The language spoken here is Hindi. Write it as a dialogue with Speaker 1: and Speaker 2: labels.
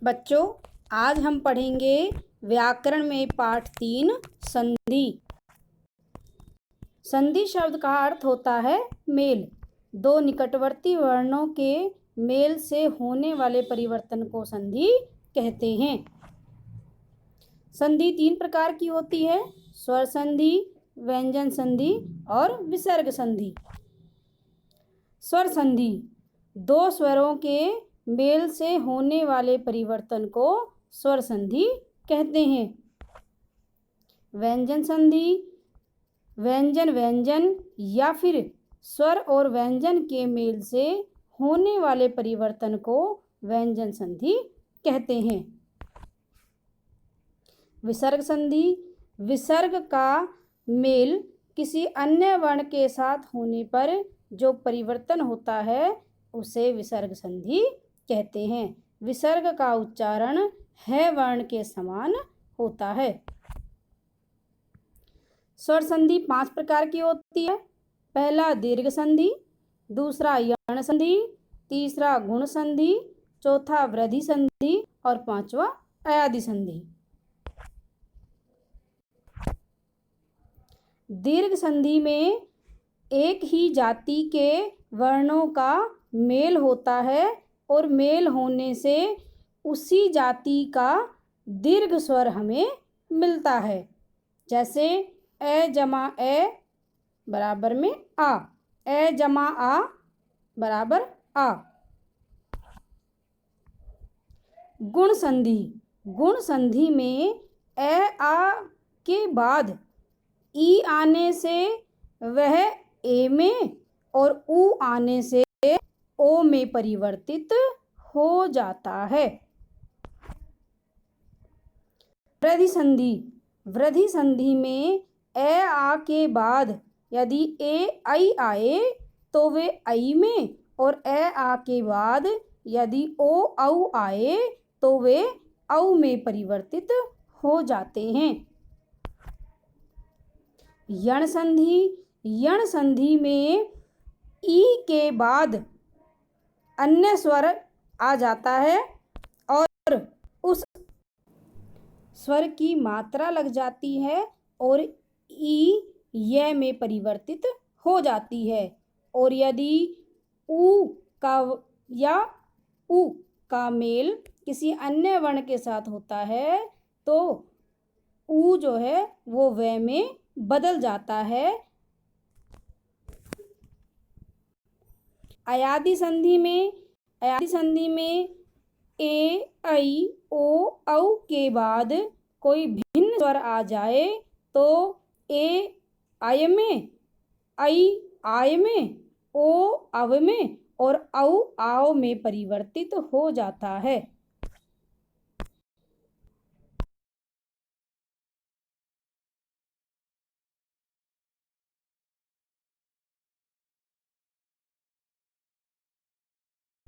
Speaker 1: बच्चों, आज हम पढ़ेंगे व्याकरण में पाठ 3 संधि। संधि शब्द का अर्थ होता है मेल। दो निकटवर्ती वर्णों के मेल से होने वाले परिवर्तन को संधि कहते हैं। संधि 3 प्रकार की होती है: स्वर संधि, व्यंजन संधि और विसर्ग संधि। स्वर संधि दो स्वरों के मेल से होने वाले परिवर्तन को स्वर संधि कहते हैं। व्यंजन संधि व्यंजन व्यंजन या फिर स्वर और व्यंजन के मेल से होने वाले परिवर्तन को व्यंजन संधि कहते हैं। विसर्ग संधि विसर्ग का मेल किसी अन्य वर्ण के साथ होने पर जो परिवर्तन होता है उसे विसर्ग संधि कहते हैं। विसर्ग का उच्चारण है वर्ण के समान होता है। स्वर संधि 5 प्रकार की होती है। पहला दीर्घ संधि, दूसरा यण संधि, तीसरा गुण संधि, चौथा वृद्धि संधि और पांचवा अयादि संधि। दीर्घ संधि में एक ही जाति के वर्णों का मेल होता है और मेल होने से उसी जाति का दीर्घ स्वर हमें मिलता है। जैसे ए जमा ए बराबर में आ, ए जमा आ बराबर आ। गुण संधि में ए आ के बाद ई आने से वह ए में और ऊ आने से ओ में परिवर्तित हो जाता है। वृद्धि संधि में ए आ के बाद यदि ए आई आए तो वे आई में, और ए आ के बाद यदि ओ औ आए तो वे औ में परिवर्तित हो जाते हैं। यण संधि में ई के बाद अन्य स्वर आ जाता है और उस स्वर की मात्रा लग जाती है और ई य में परिवर्तित हो जाती है। और यदि ऊ का मेल किसी अन्य वर्ण के साथ होता है तो ऊ जो है वो व में बदल जाता है। अयादि संधि में ए ऐ ओ औ के बाद कोई भिन्न स्वर आ जाए तो ए आय में, ऐ आय में, ओ अव में और औ आओ में परिवर्तित हो जाता है।